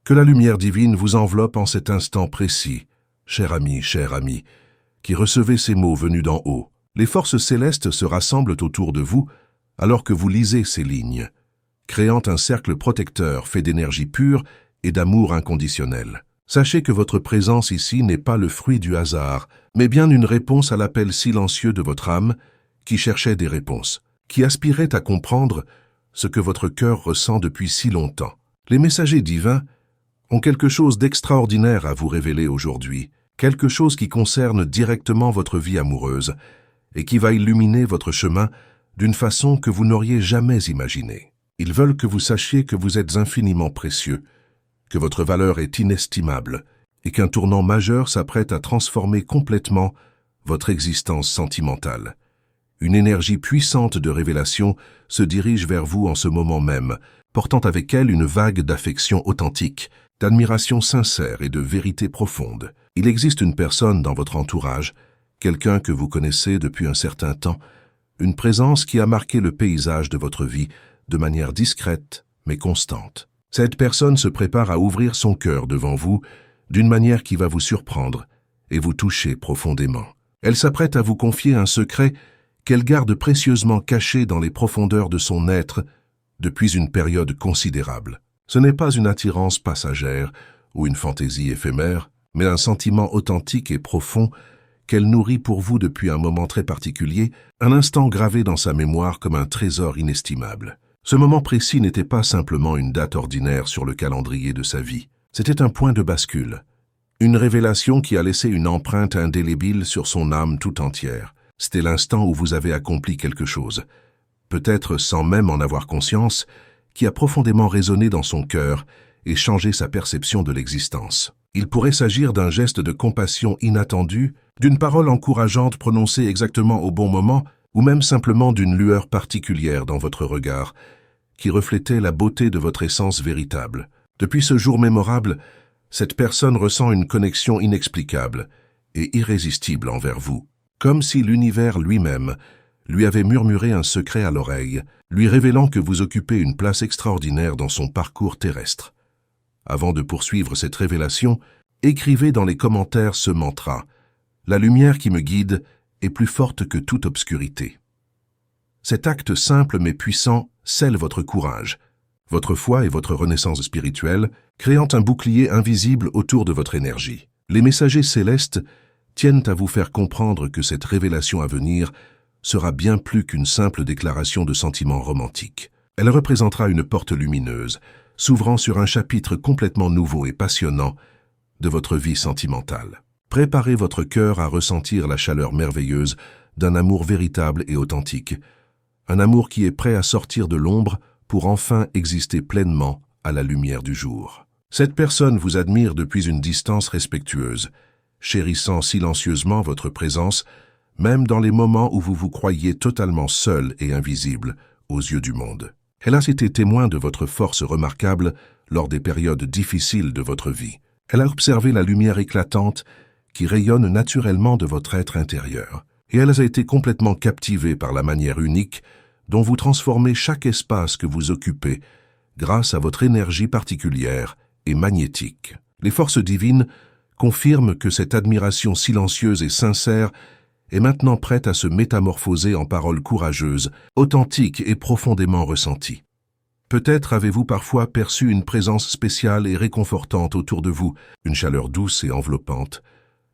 Que la lumière divine vous enveloppe en cet instant précis, cher ami, qui recevez ces mots venus d'en haut. Les forces célestes se rassemblent autour de vous alors que vous lisez ces lignes, créant un cercle protecteur fait d'énergie pure et d'amour inconditionnel. Sachez que votre présence ici n'est pas le fruit du hasard, mais bien une réponse à l'appel silencieux de votre âme qui cherchait des réponses, qui aspirait à comprendre ce que votre cœur ressent depuis si longtemps. Les messagers divins ont quelque chose d'extraordinaire à vous révéler aujourd'hui, quelque chose qui concerne directement votre vie amoureuse et qui va illuminer votre chemin d'une façon que vous n'auriez jamais imaginée. Ils veulent que vous sachiez que vous êtes infiniment précieux, que votre valeur est inestimable et qu'un tournant majeur s'apprête à transformer complètement votre existence sentimentale. Une énergie puissante de révélation se dirige vers vous en ce moment même, portant avec elle une vague d'affection authentique, d'admiration sincère et de vérité profonde. Il existe une personne dans votre entourage, quelqu'un que vous connaissez depuis un certain temps, une présence qui a marqué le paysage de votre vie de manière discrète mais constante. Cette personne se prépare à ouvrir son cœur devant vous d'une manière qui va vous surprendre et vous toucher profondément. Elle s'apprête à vous confier un secret qu'elle garde précieusement caché dans les profondeurs de son être depuis une période considérable. Ce n'est pas une attirance passagère ou une fantaisie éphémère, mais un sentiment authentique et profond qu'elle nourrit pour vous depuis un moment très particulier, un instant gravé dans sa mémoire comme un trésor inestimable. Ce moment précis n'était pas simplement une date ordinaire sur le calendrier de sa vie. C'était un point de bascule, une révélation qui a laissé une empreinte indélébile sur son âme tout entière. C'était l'instant où vous avez accompli quelque chose, peut-être sans même en avoir conscience, qui a profondément résonné dans son cœur et changé sa perception de l'existence. Il pourrait s'agir d'un geste de compassion inattendu, d'une parole encourageante prononcée exactement au bon moment, ou même simplement d'une lueur particulière dans votre regard, qui reflétait la beauté de votre essence véritable. Depuis ce jour mémorable, cette personne ressent une connexion inexplicable et irrésistible envers vous, comme si l'univers lui-même lui avait murmuré un secret à l'oreille, lui révélant que vous occupez une place extraordinaire dans son parcours terrestre. Avant de poursuivre cette révélation, écrivez dans les commentaires ce mantra: « La lumière qui me guide est plus forte que toute obscurité ». Cet acte simple mais puissant scelle votre courage, votre foi et votre renaissance spirituelle, créant un bouclier invisible autour de votre énergie. Les messagers célestes tiennent à vous faire comprendre que cette révélation à venir sera bien plus qu'une simple déclaration de sentiments romantiques. Elle représentera une porte lumineuse, s'ouvrant sur un chapitre complètement nouveau et passionnant de votre vie sentimentale. Préparez votre cœur à ressentir la chaleur merveilleuse d'un amour véritable et authentique, un amour qui est prêt à sortir de l'ombre pour enfin exister pleinement à la lumière du jour. Cette personne vous admire depuis une distance respectueuse, chérissant silencieusement votre présence, même dans les moments où vous vous croyez totalement seul et invisible aux yeux du monde. Elle a été témoin de votre force remarquable lors des périodes difficiles de votre vie. Elle a observé la lumière éclatante qui rayonne naturellement de votre être intérieur. Et elle a été complètement captivée par la manière unique dont vous transformez chaque espace que vous occupez grâce à votre énergie particulière et magnétique. Les forces divines confirment que cette admiration silencieuse et sincère est maintenant prête à se métamorphoser en paroles courageuses, authentiques et profondément ressenties. Peut-être avez-vous parfois perçu une présence spéciale et réconfortante autour de vous, une chaleur douce et enveloppante,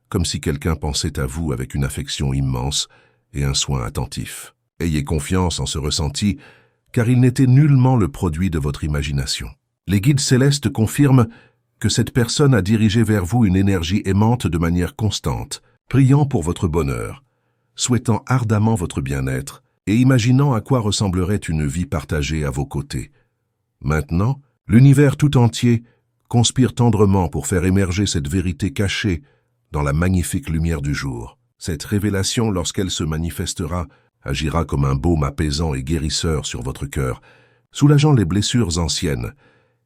comme si quelqu'un pensait à vous avec une affection immense et un soin attentif. Ayez confiance en ce ressenti, car il n'était nullement le produit de votre imagination. Les guides célestes confirment que cette personne a dirigé vers vous une énergie aimante de manière constante, priant pour votre bonheur, souhaitant ardemment votre bien-être et imaginant à quoi ressemblerait une vie partagée à vos côtés. Maintenant, l'univers tout entier conspire tendrement pour faire émerger cette vérité cachée dans la magnifique lumière du jour. Cette révélation, lorsqu'elle se manifestera, agira comme un baume apaisant et guérisseur sur votre cœur, soulageant les blessures anciennes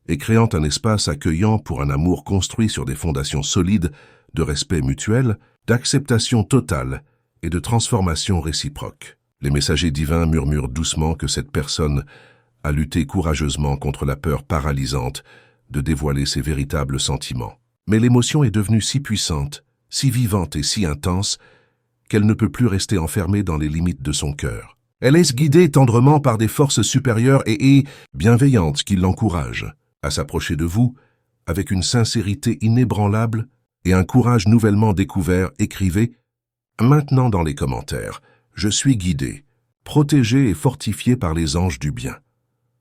et créant un espace accueillant pour un amour construit sur des fondations solides de respect mutuel, d'acceptation totale et de transformation réciproque. Les messagers divins murmurent doucement que cette personne a lutté courageusement contre la peur paralysante de dévoiler ses véritables sentiments. Mais l'émotion est devenue si puissante, si vivante et si intense, qu'elle ne peut plus rester enfermée dans les limites de son cœur. Elle est guidée tendrement par des forces supérieures et bienveillantes qui l'encouragent à s'approcher de vous avec une sincérité inébranlable et un courage nouvellement découvert. Écrivez maintenant dans les commentaires « Je suis guidé, protégé et fortifié par les anges du bien ».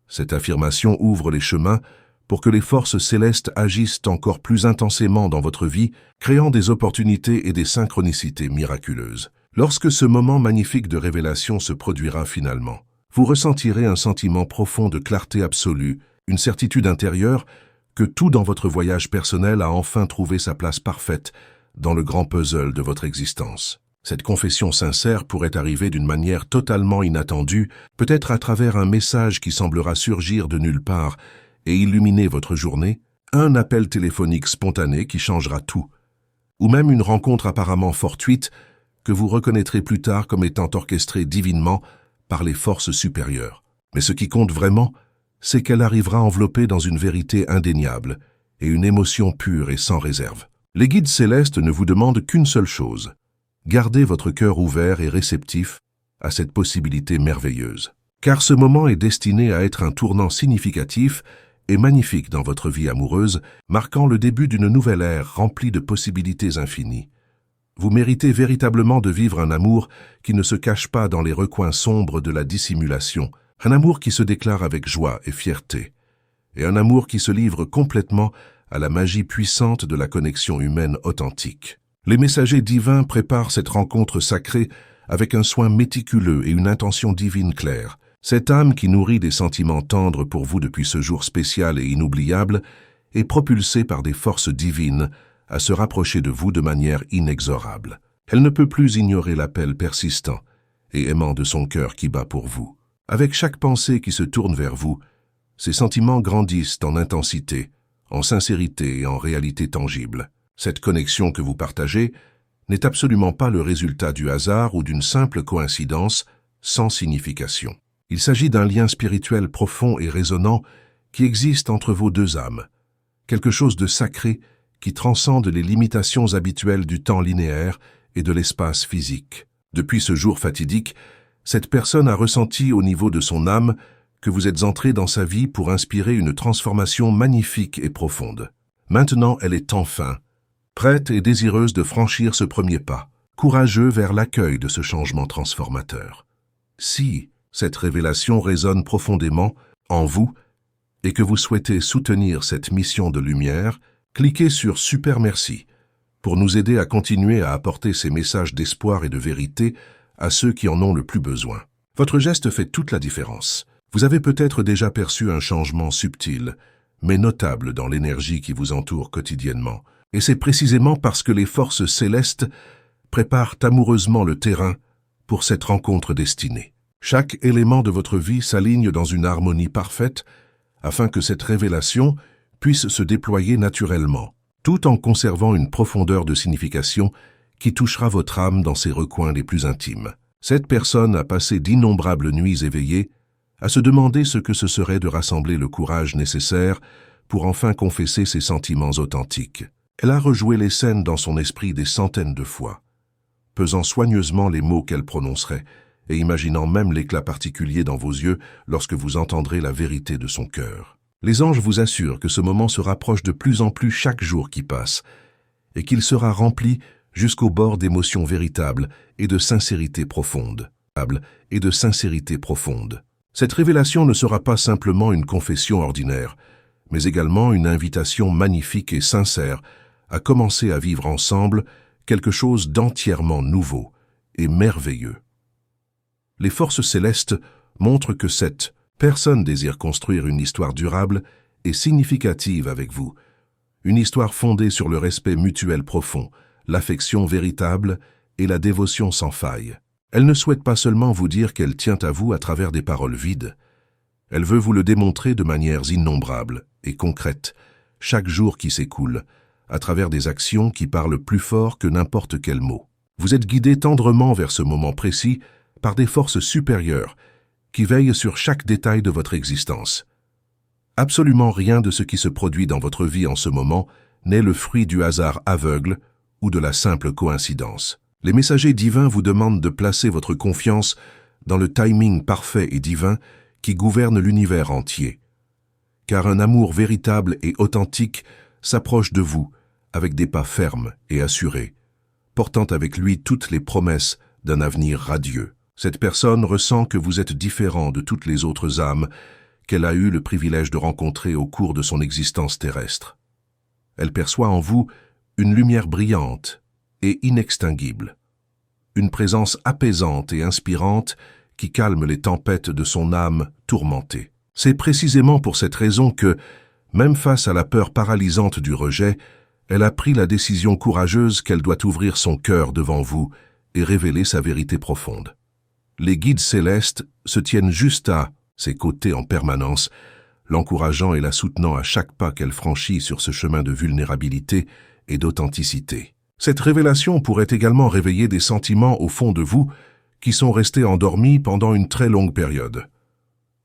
Cette affirmation ouvre les chemins pour que les forces célestes agissent encore plus intensément dans votre vie, créant des opportunités et des synchronicités miraculeuses. Lorsque ce moment magnifique de révélation se produira finalement, vous ressentirez un sentiment profond de clarté absolue, une certitude intérieure que tout dans votre voyage personnel a enfin trouvé sa place parfaite dans le grand puzzle de votre existence. Cette confession sincère pourrait arriver d'une manière totalement inattendue, peut-être à travers un message qui semblera surgir de nulle part et illuminer votre journée, un appel téléphonique spontané qui changera tout, ou même une rencontre apparemment fortuite que vous reconnaîtrez plus tard comme étant orchestrée divinement par les forces supérieures. Mais ce qui compte vraiment, c'est qu'elle arrivera enveloppée dans une vérité indéniable et une émotion pure et sans réserve. Les guides célestes ne vous demandent qu'une seule chose: gardez votre cœur ouvert et réceptif à cette possibilité merveilleuse. Car ce moment est destiné à être un tournant significatif et magnifique dans votre vie amoureuse, marquant le début d'une nouvelle ère remplie de possibilités infinies. Vous méritez véritablement de vivre un amour qui ne se cache pas dans les recoins sombres de la dissimulation, un amour qui se déclare avec joie et fierté, et un amour qui se livre complètement à la magie puissante de la connexion humaine authentique. Les messagers divins préparent cette rencontre sacrée avec un soin méticuleux et une intention divine claire. Cette âme qui nourrit des sentiments tendres pour vous depuis ce jour spécial et inoubliable est propulsée par des forces divines à se rapprocher de vous de manière inexorable. Elle ne peut plus ignorer l'appel persistant et aimant de son cœur qui bat pour vous. Avec chaque pensée qui se tourne vers vous, ces sentiments grandissent en intensité, en sincérité et en réalité tangible. Cette connexion que vous partagez n'est absolument pas le résultat du hasard ou d'une simple coïncidence sans signification. Il s'agit d'un lien spirituel profond et résonnant qui existe entre vos deux âmes, quelque chose de sacré qui transcende les limitations habituelles du temps linéaire et de l'espace physique. Depuis ce jour fatidique, cette personne a ressenti au niveau de son âme que vous êtes entré dans sa vie pour inspirer une transformation magnifique et profonde. Maintenant, elle est enfin prête et désireuse de franchir ce premier pas, courageux vers l'accueil de ce changement transformateur. Si cette révélation résonne profondément en vous et que vous souhaitez soutenir cette mission de lumière, cliquez sur Super Merci pour nous aider à continuer à apporter ces messages d'espoir et de vérité à ceux qui en ont le plus besoin. Votre geste fait toute la différence. Vous avez peut-être déjà perçu un changement subtil, mais notable dans l'énergie qui vous entoure quotidiennement. Et c'est précisément parce que les forces célestes préparent amoureusement le terrain pour cette rencontre destinée. Chaque élément de votre vie s'aligne dans une harmonie parfaite afin que cette révélation puisse se déployer naturellement, tout en conservant une profondeur de signification qui touchera votre âme dans ses recoins les plus intimes. Cette personne a passé d'innombrables nuits éveillées à se demander ce que ce serait de rassembler le courage nécessaire pour enfin confesser ses sentiments authentiques. Elle a rejoué les scènes dans son esprit des centaines de fois, pesant soigneusement les mots qu'elle prononcerait et imaginant même l'éclat particulier dans vos yeux lorsque vous entendrez la vérité de son cœur. Les anges vous assurent que ce moment se rapproche de plus en plus chaque jour qui passe et qu'il sera rempli jusqu'au bord d'émotions véritables et de sincérité profonde. Cette révélation ne sera pas simplement une confession ordinaire, mais également une invitation magnifique et sincère à commencer à vivre ensemble quelque chose d'entièrement nouveau et merveilleux. Les forces célestes montrent que cette personne désire construire une histoire durable et significative avec vous, une histoire fondée sur le respect mutuel profond, l'affection véritable et la dévotion sans faille. Elle ne souhaite pas seulement vous dire qu'elle tient à vous à travers des paroles vides. Elle veut vous le démontrer de manières innombrables et concrètes, chaque jour qui s'écoule, à travers des actions qui parlent plus fort que n'importe quel mot. Vous êtes guidé tendrement vers ce moment précis par des forces supérieures qui veillent sur chaque détail de votre existence. Absolument rien de ce qui se produit dans votre vie en ce moment n'est le fruit du hasard aveugle ou de la simple coïncidence. Les messagers divins vous demandent de placer votre confiance dans le timing parfait et divin qui gouverne l'univers entier. Car un amour véritable et authentique s'approche de vous avec des pas fermes et assurés, portant avec lui toutes les promesses d'un avenir radieux. Cette personne ressent que vous êtes différent de toutes les autres âmes qu'elle a eu le privilège de rencontrer au cours de son existence terrestre. Elle perçoit en vous une lumière brillante et inextinguible, une présence apaisante et inspirante qui calme les tempêtes de son âme tourmentée. C'est précisément pour cette raison que, même face à la peur paralysante du rejet, elle a pris la décision courageuse qu'elle doit ouvrir son cœur devant vous et révéler sa vérité profonde. Les guides célestes se tiennent juste à ses côtés en permanence, l'encourageant et la soutenant à chaque pas qu'elle franchit sur ce chemin de vulnérabilité et d'authenticité. Cette révélation pourrait également réveiller des sentiments au fond de vous qui sont restés endormis pendant une très longue période.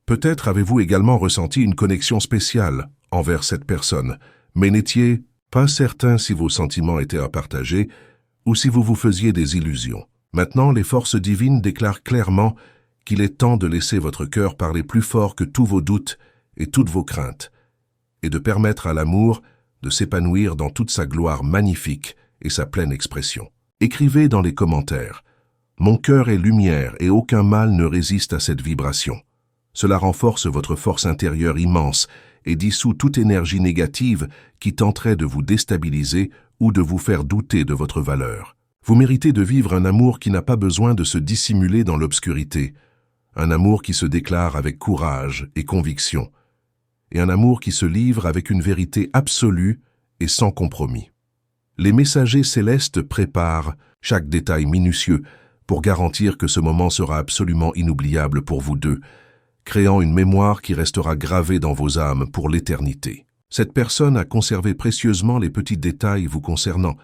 Peut-être avez-vous également ressenti une connexion spéciale envers cette personne, mais n'étiez pas certain si vos sentiments étaient à partager ou si vous vous faisiez des illusions. Maintenant, les forces divines déclarent clairement qu'il est temps de laisser votre cœur parler plus fort que tous vos doutes et toutes vos craintes, et de permettre à l'amour de s'épanouir dans toute sa gloire magnifique et sa pleine expression. Écrivez dans les commentaires « Mon cœur est lumière et aucun mal ne résiste à cette vibration ». Cela renforce votre force intérieure immense et dissout toute énergie négative qui tenterait de vous déstabiliser ou de vous faire douter de votre valeur. Vous méritez de vivre un amour qui n'a pas besoin de se dissimuler dans l'obscurité, un amour qui se déclare avec courage et conviction, et un amour qui se livre avec une vérité absolue et sans compromis. Les messagers célestes préparent chaque détail minutieux pour garantir que ce moment sera absolument inoubliable pour vous deux, créant une mémoire qui restera gravée dans vos âmes pour l'éternité. Cette personne a conservé précieusement les petits détails vous concernant,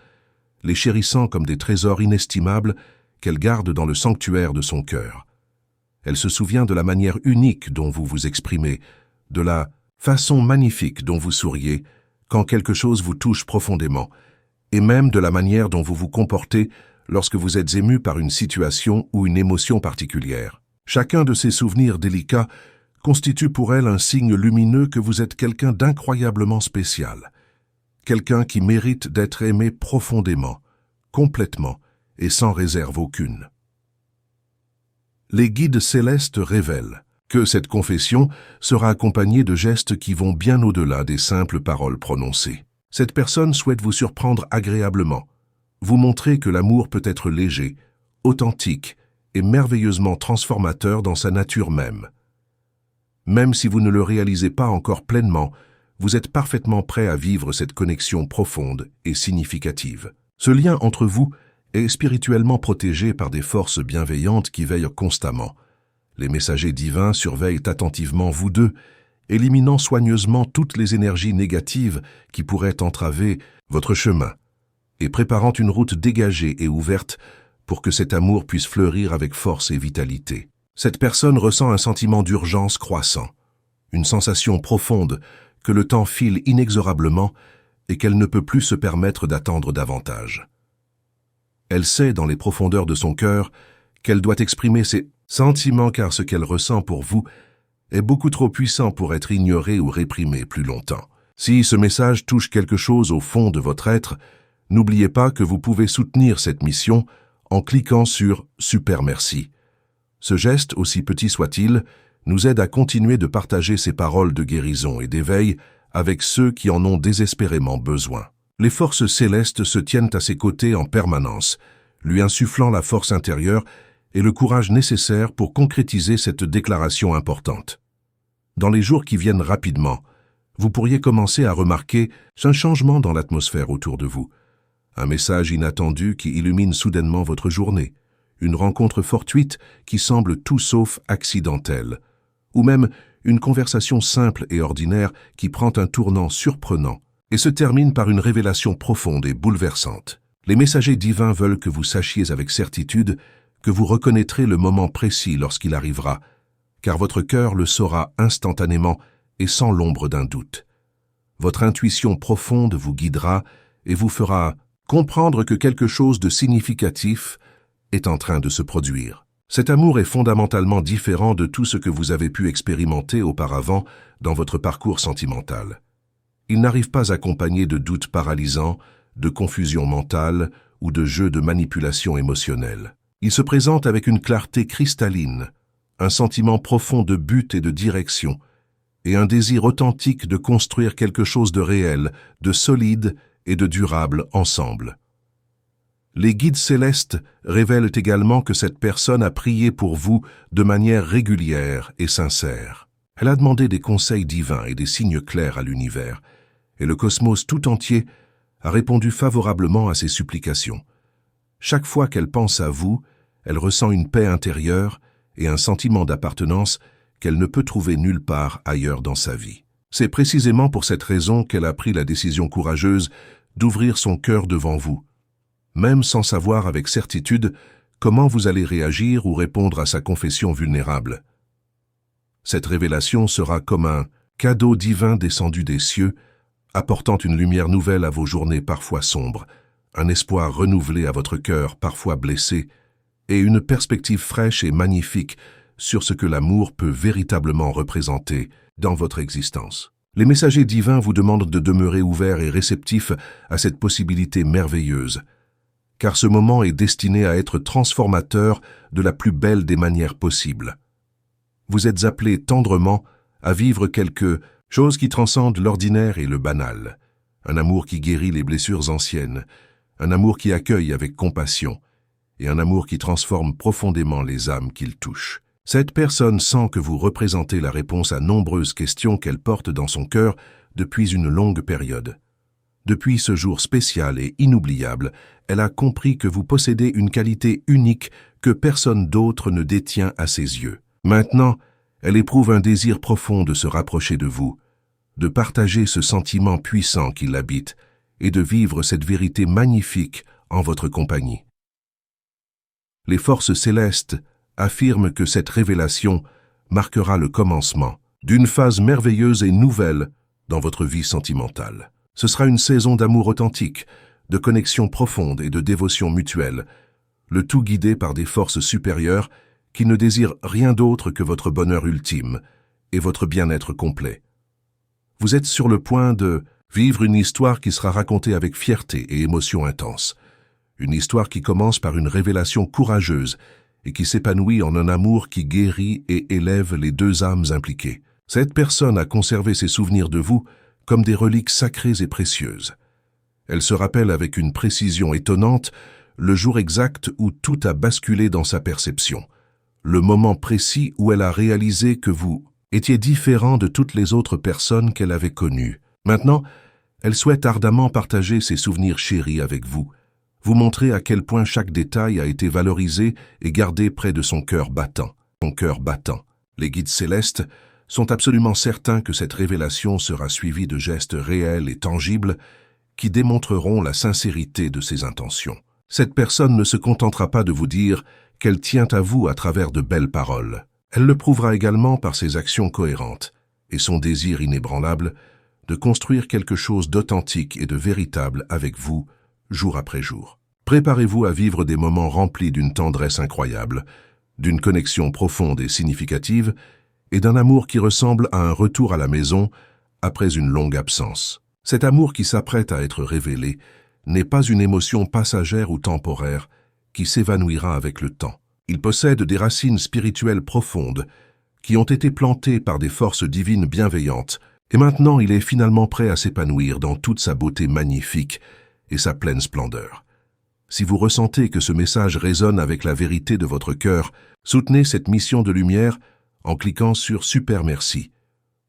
les chérissant comme des trésors inestimables qu'elle garde dans le sanctuaire de son cœur. Elle se souvient de la manière unique dont vous vous exprimez, de la façon magnifique dont vous souriez quand quelque chose vous touche profondément, et même de la manière dont vous vous comportez lorsque vous êtes ému par une situation ou une émotion particulière. Chacun de ces souvenirs délicats constitue pour elle un signe lumineux que vous êtes quelqu'un d'incroyablement spécial, quelqu'un qui mérite d'être aimé profondément, complètement et sans réserve aucune. Les guides célestes révèlent que cette confession sera accompagnée de gestes qui vont bien au-delà des simples paroles prononcées. Cette personne souhaite vous surprendre agréablement, vous montrer que l'amour peut être léger, authentique et merveilleusement transformateur dans sa nature même. Même si vous ne le réalisez pas encore pleinement, vous êtes parfaitement prêt à vivre cette connexion profonde et significative. Ce lien entre vous est spirituellement protégé par des forces bienveillantes qui veillent constamment. Les messagers divins surveillent attentivement vous deux, éliminant soigneusement toutes les énergies négatives qui pourraient entraver votre chemin, et préparant une route dégagée et ouverte pour que cet amour puisse fleurir avec force et vitalité. Cette personne ressent un sentiment d'urgence croissant, une sensation profonde que le temps file inexorablement et qu'elle ne peut plus se permettre d'attendre davantage. Elle sait dans les profondeurs de son cœur qu'elle doit exprimer ses sentiments car ce qu'elle ressent pour vous est beaucoup trop puissant pour être ignoré ou réprimé plus longtemps. Si ce message touche quelque chose au fond de votre être, n'oubliez pas que vous pouvez soutenir cette mission en cliquant sur « Super merci ». Ce geste, aussi petit soit-il, nous aide à continuer de partager ces paroles de guérison et d'éveil avec ceux qui en ont désespérément besoin. Les forces célestes se tiennent à ses côtés en permanence, lui insufflant la force intérieure et le courage nécessaire pour concrétiser cette déclaration importante. Dans les jours qui viennent rapidement, vous pourriez commencer à remarquer un changement dans l'atmosphère autour de vous, un message inattendu qui illumine soudainement votre journée, une rencontre fortuite qui semble tout sauf accidentelle, ou même une conversation simple et ordinaire qui prend un tournant surprenant et se termine par une révélation profonde et bouleversante. Les messagers divins veulent que vous sachiez avec certitude que vous reconnaîtrez le moment précis lorsqu'il arrivera, car votre cœur le saura instantanément et sans l'ombre d'un doute. Votre intuition profonde vous guidera et vous fera comprendre que quelque chose de significatif est en train de se produire. Cet amour est fondamentalement différent de tout ce que vous avez pu expérimenter auparavant dans votre parcours sentimental. Il n'arrive pas accompagné de doutes paralysants, de confusion mentale ou de jeux de manipulation émotionnelle. Il se présente avec une clarté cristalline, un sentiment profond de but et de direction, et un désir authentique de construire quelque chose de réel, de solide et de durable ensemble. Les guides célestes révèlent également que cette personne a prié pour vous de manière régulière et sincère. Elle a demandé des conseils divins et des signes clairs à l'univers, et le cosmos tout entier a répondu favorablement à ses supplications. Chaque fois qu'elle pense à vous, elle ressent une paix intérieure et un sentiment d'appartenance qu'elle ne peut trouver nulle part ailleurs dans sa vie. C'est précisément pour cette raison qu'elle a pris la décision courageuse d'ouvrir son cœur devant vous, même sans savoir avec certitude comment vous allez réagir ou répondre à sa confession vulnérable. Cette révélation sera comme un cadeau divin descendu des cieux, apportant une lumière nouvelle à vos journées parfois sombres, un espoir renouvelé à votre cœur parfois blessé, et une perspective fraîche et magnifique sur ce que l'amour peut véritablement représenter dans votre existence. Les messagers divins vous demandent de demeurer ouverts et réceptifs à cette possibilité merveilleuse, car ce moment est destiné à être transformateur de la plus belle des manières possibles. Vous êtes appelés tendrement à vivre quelque chose qui transcende l'ordinaire et le banal, un amour qui guérit les blessures anciennes, un amour qui accueille avec compassion, et un amour qui transforme profondément les âmes qu'il touche. Cette personne sent que vous représentez la réponse à nombreuses questions qu'elle porte dans son cœur depuis une longue période. Depuis ce jour spécial et inoubliable, elle a compris que vous possédez une qualité unique que personne d'autre ne détient à ses yeux. Maintenant, elle éprouve un désir profond de se rapprocher de vous, de partager ce sentiment puissant qui l'habite et de vivre cette vérité magnifique en votre compagnie. Les forces célestes affirment que cette révélation marquera le commencement d'une phase merveilleuse et nouvelle dans votre vie sentimentale. Ce sera une saison d'amour authentique, de connexion profonde et de dévotion mutuelle, le tout guidé par des forces supérieures qui ne désirent rien d'autre que votre bonheur ultime et votre bien-être complet. Vous êtes sur le point de vivre une histoire qui sera racontée avec fierté et émotion intense. Une histoire qui commence par une révélation courageuse et qui s'épanouit en un amour qui guérit et élève les deux âmes impliquées. Cette personne a conservé ses souvenirs de vous comme des reliques sacrées et précieuses. Elle se rappelle avec une précision étonnante le jour exact où tout a basculé dans sa perception, le moment précis où elle a réalisé que vous étiez différent de toutes les autres personnes qu'elle avait connues. Maintenant, elle souhaite ardemment partager ses souvenirs chéris avec vous, vous montrer à quel point chaque détail a été valorisé et gardé près de son cœur battant. Son cœur battant. Les guides célestes sont absolument certains que cette révélation sera suivie de gestes réels et tangibles qui démontreront la sincérité de ses intentions. Cette personne ne se contentera pas de vous dire qu'elle tient à vous à travers de belles paroles. Elle le prouvera également par ses actions cohérentes et son désir inébranlable de construire quelque chose d'authentique et de véritable avec vous, jour après jour. Préparez-vous à vivre des moments remplis d'une tendresse incroyable, d'une connexion profonde et significative, et d'un amour qui ressemble à un retour à la maison après une longue absence. Cet amour qui s'apprête à être révélé n'est pas une émotion passagère ou temporaire qui s'évanouira avec le temps. Il possède des racines spirituelles profondes qui ont été plantées par des forces divines bienveillantes, et maintenant il est finalement prêt à s'épanouir dans toute sa beauté magnifique et sa pleine splendeur. Si vous ressentez que ce message résonne avec la vérité de votre cœur, soutenez cette mission de lumière en cliquant sur Super Merci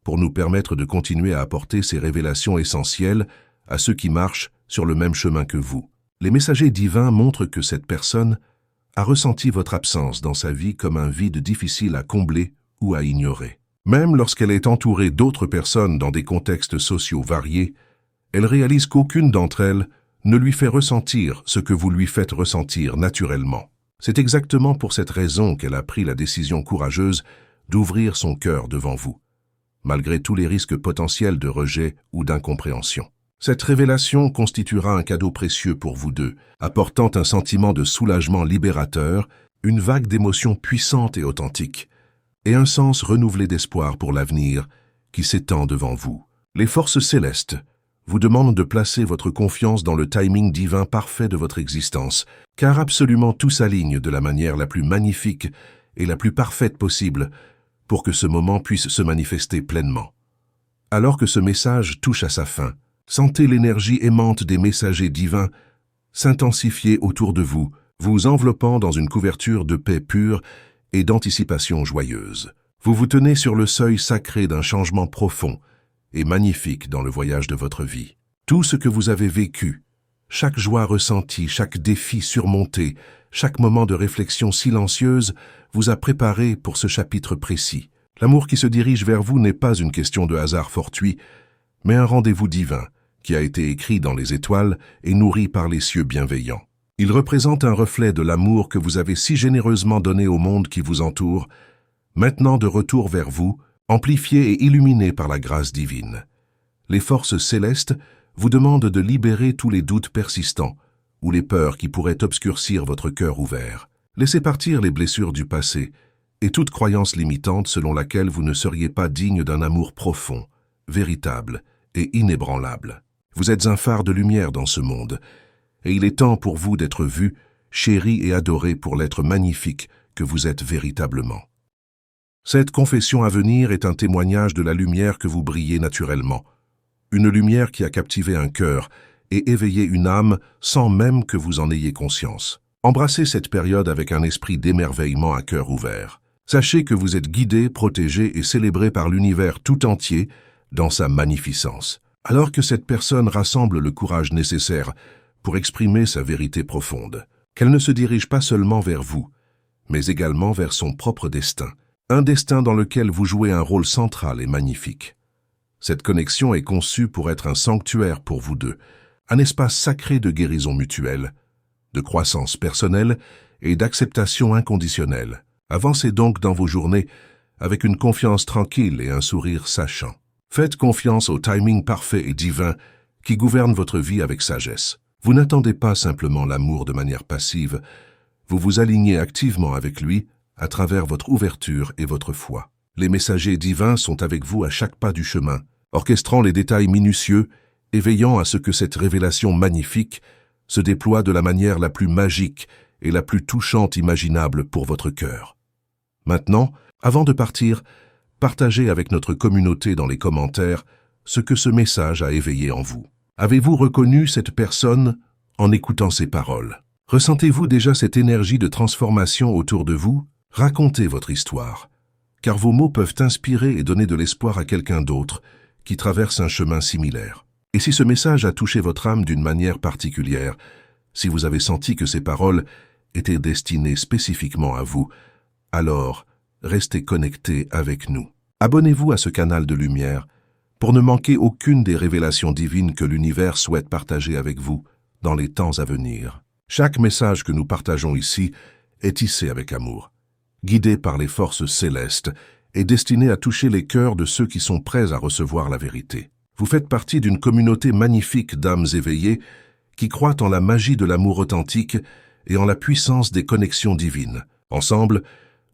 pour nous permettre de continuer à apporter ces révélations essentielles à ceux qui marchent sur le même chemin que vous. Les messagers divins montrent que cette personne a ressenti votre absence dans sa vie comme un vide difficile à combler ou à ignorer. Même lorsqu'elle est entourée d'autres personnes dans des contextes sociaux variés, elle réalise qu'aucune d'entre elles ne lui fait ressentir ce que vous lui faites ressentir naturellement. C'est exactement pour cette raison qu'elle a pris la décision courageuse d'ouvrir son cœur devant vous. malgré tous les risques potentiels de rejet ou d'incompréhension. Cette révélation constituera un cadeau précieux pour vous deux, apportant un sentiment de soulagement libérateur, une vague d'émotions puissantes et authentiques, et un sens renouvelé d'espoir pour l'avenir qui s'étend devant vous. Les forces célestes vous demandent de placer votre confiance dans le timing divin parfait de votre existence, car absolument tout s'aligne de la manière la plus magnifique et la plus parfaite possible pour que ce moment puisse se manifester pleinement. Alors que ce message touche à sa fin, sentez l'énergie aimante des messagers divins s'intensifier autour de vous, vous enveloppant dans une couverture de paix pure et d'anticipation joyeuse. Vous vous tenez sur le seuil sacré d'un changement profond et magnifique dans le voyage de votre vie. Tout ce que vous avez vécu, chaque joie ressentie, chaque défi surmonté, chaque moment de réflexion silencieuse vous a préparé pour ce chapitre précis. L'amour qui se dirige vers vous n'est pas une question de hasard fortuit, mais un rendez-vous divin qui a été écrit dans les étoiles et nourri par les cieux bienveillants. Il représente un reflet de l'amour que vous avez si généreusement donné au monde qui vous entoure, maintenant de retour vers vous, amplifié et illuminé par la grâce divine. Les forces célestes vous demandent de libérer tous les doutes persistants ou les peurs qui pourraient obscurcir votre cœur ouvert. Laissez partir les blessures du passé et toute croyance limitante selon laquelle vous ne seriez pas digne d'un amour profond, véritable et inébranlable. Vous êtes un phare de lumière dans ce monde, et il est temps pour vous d'être vu, chéri et adoré pour l'être magnifique que vous êtes véritablement. Cette confession à venir est un témoignage de la lumière que vous brillez naturellement, une lumière qui a captivé un cœur et éveillé une âme sans même que vous en ayez conscience. Embrassez cette période avec un esprit d'émerveillement à cœur ouvert. Sachez que vous êtes guidé, protégé et célébré par l'univers tout entier dans sa magnificence. Alors que cette personne rassemble le courage nécessaire pour exprimer sa vérité profonde, qu'elle ne se dirige pas seulement vers vous, mais également vers son propre destin, un destin dans lequel vous jouez un rôle central et magnifique. Cette connexion est conçue pour être un sanctuaire pour vous deux, un espace sacré de guérison mutuelle, de croissance personnelle et d'acceptation inconditionnelle. Avancez donc dans vos journées avec une confiance tranquille et un sourire sachant. Faites confiance au timing parfait et divin qui gouverne votre vie avec sagesse. Vous n'attendez pas simplement l'amour de manière passive, vous vous alignez activement avec lui à travers votre ouverture et votre foi. Les messagers divins sont avec vous à chaque pas du chemin, orchestrant les détails minutieux et veillant à ce que cette révélation magnifique se déploie de la manière la plus magique et la plus touchante imaginable pour votre cœur. Maintenant, avant de partir, partagez avec notre communauté dans les commentaires ce que ce message a éveillé en vous. Avez-vous reconnu cette personne en écoutant ses paroles? Ressentez-vous déjà cette énergie de transformation autour de vous? Racontez votre histoire, car vos mots peuvent inspirer et donner de l'espoir à quelqu'un d'autre qui traverse un chemin similaire. Et si ce message a touché votre âme d'une manière particulière, si vous avez senti que ces paroles étaient destinées spécifiquement à vous, alors restez connectés avec nous. Abonnez-vous à ce canal de lumière pour ne manquer aucune des révélations divines que l'univers souhaite partager avec vous dans les temps à venir. Chaque message que nous partageons ici est tissé avec amour, guidé par les forces célestes et destiné à toucher les cœurs de ceux qui sont prêts à recevoir la vérité. Vous faites partie d'une communauté magnifique d'âmes éveillées qui croient en la magie de l'amour authentique et en la puissance des connexions divines. Ensemble,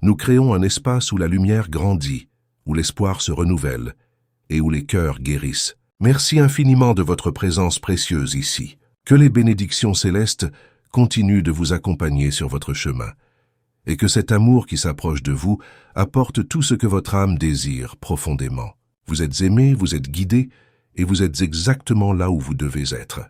nous créons un espace où la lumière grandit, où l'espoir se renouvelle et où les cœurs guérissent. Merci infiniment de votre présence précieuse ici. Que les bénédictions célestes continuent de vous accompagner sur votre chemin et que cet amour qui s'approche de vous apporte tout ce que votre âme désire profondément. Vous êtes aimé, vous êtes guidé et vous êtes exactement là où vous devez être.